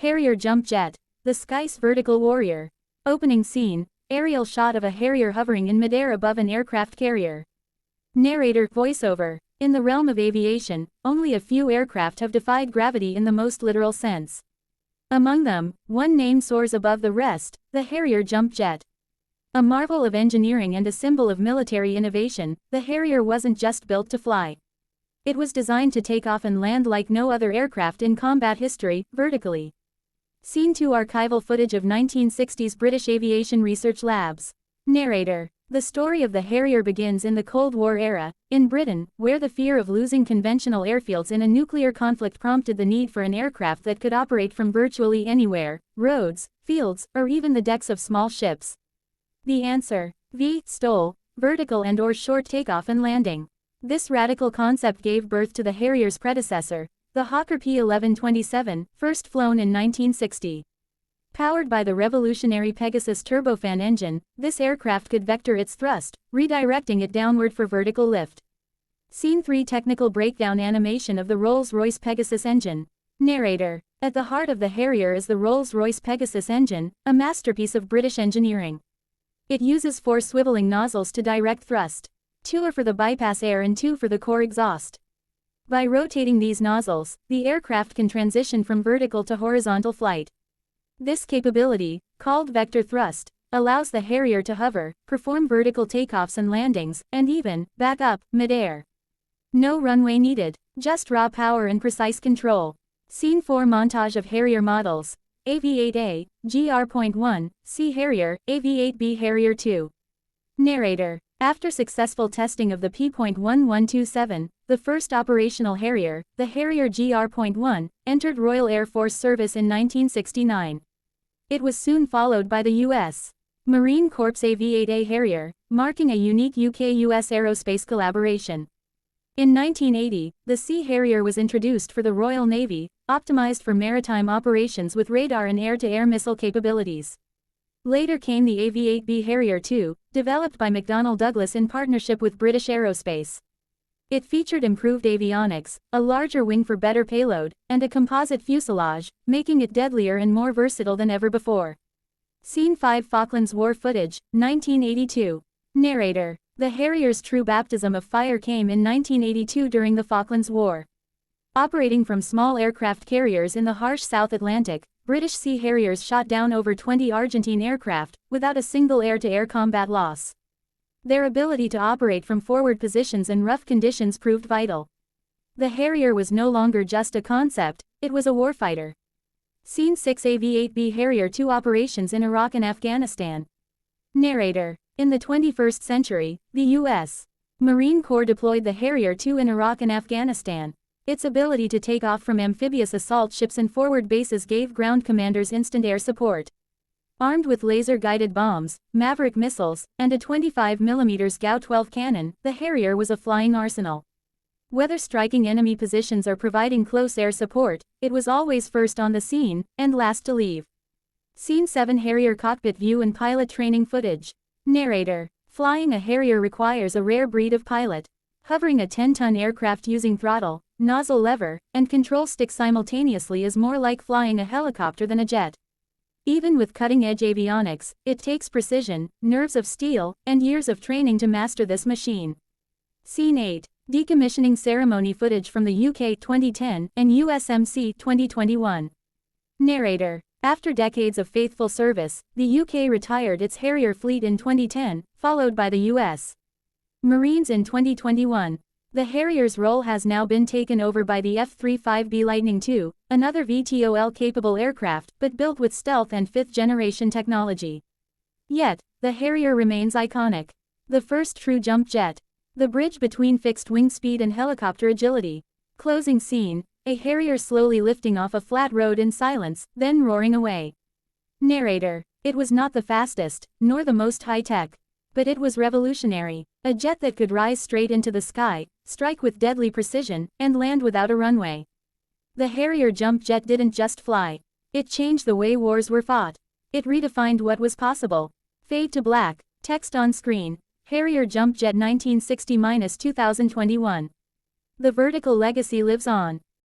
Harrier Jump Jet, the sky's vertical warrior. Opening scene, aerial shot of a Harrier hovering in midair above an aircraft carrier. Narrator voiceover. In the realm of aviation, only a few aircraft have defied gravity in the most literal sense. Among them, one name soars above the rest, the Harrier Jump Jet. A marvel of engineering and a symbol of military innovation, the Harrier wasn't just built to fly. It was designed to take off and land like no other aircraft in combat history, vertically. Scene 2 archival footage of 1960s British Aviation Research Labs. Narrator. The story of the Harrier begins in the Cold War era, in Britain, where the fear of losing conventional airfields in a nuclear conflict prompted the need for an aircraft that could operate from virtually anywhere, roads, fields, or even the decks of small ships. The answer: VTOL, vertical and/or short takeoff and landing. This radical concept gave birth to the Harrier's predecessor, the Hawker P1127, first flown in 1960. Powered by the revolutionary Pegasus turbofan engine, this aircraft could vector its thrust, redirecting it downward for vertical lift. Scene 3 technical breakdown animation of the Rolls-Royce Pegasus engine. Narrator. At the heart of the Harrier is the Rolls-Royce Pegasus engine, a masterpiece of British engineering. It uses 4 swiveling nozzles to direct thrust. 2 are for the bypass air and 2 for the core exhaust. By rotating these nozzles, the aircraft can transition from vertical to horizontal flight. This capability, called vector thrust, allows the Harrier to hover, perform vertical takeoffs and landings, and even back up mid-air. No runway needed, just raw power and precise control. Scene 4 montage of Harrier models. AV-8A, GR.1, C Harrier, AV-8B Harrier II. Narrator. After successful testing of the P.1127, the first operational Harrier, the Harrier GR.1, entered Royal Air Force service in 1969. It was soon followed by the U.S. Marine Corps AV-8A Harrier, marking a unique UK-US aerospace collaboration. In 1980, the Sea Harrier was introduced for the Royal Navy, optimized for maritime operations with radar and air-to-air missile capabilities. Later came the AV-8B Harrier II, developed by McDonnell Douglas in partnership with British Aerospace. It featured improved avionics, a larger wing for better payload, and a composite fuselage, making it deadlier and more versatile than ever before. Scene 5 Falklands War footage, 1982. Narrator. The Harrier's true baptism of fire came in 1982 during the Falklands War. Operating from small aircraft carriers in the harsh South Atlantic, British Sea Harriers shot down over 20 Argentine aircraft, without a single air-to-air combat loss. Their ability to operate from forward positions in rough conditions proved vital. The Harrier was no longer just a concept, it was a warfighter. Scene 6 AV-8B Harrier II operations in Iraq and Afghanistan. Narrator. In the 21st century, the U.S. Marine Corps deployed the Harrier II in Iraq and Afghanistan. Its ability to take off from amphibious assault ships and forward bases gave ground commanders instant air support. Armed with laser-guided bombs, Maverick missiles, and a 25mm GAU-12 cannon, the Harrier was a flying arsenal. Whether striking enemy positions or providing close air support, it was always first on the scene, and last to leave. Scene 7 Harrier cockpit view and pilot training footage. Narrator. Flying a Harrier requires a rare breed of pilot. Hovering a 10-ton aircraft using throttle, nozzle lever, and control stick simultaneously is more like flying a helicopter than a jet. Even with cutting-edge avionics, it takes precision, nerves of steel, and years of training to master this machine. Scene 8. Decommissioning ceremony footage from the UK 2010 and USMC 2021. Narrator. After decades of faithful service, the UK retired its Harrier fleet in 2010, followed by the US Marines in 2021. The Harrier's role has now been taken over by the F-35B Lightning II, another VTOL-capable aircraft, but built with stealth and fifth-generation technology. Yet, the Harrier remains iconic. The first true jump jet. The bridge between fixed wing speed and helicopter agility. Closing scene, a Harrier slowly lifting off a flat road in silence, then roaring away. Narrator. It was not the fastest, nor the most high-tech. But it was revolutionary. A jet that could rise straight into the sky, strike with deadly precision, and land without a runway. The Harrier Jump Jet didn't just fly. It changed the way wars were fought. It redefined what was possible. Fade to black. Text on screen. Harrier Jump Jet 1960-2021. The vertical legacy lives on.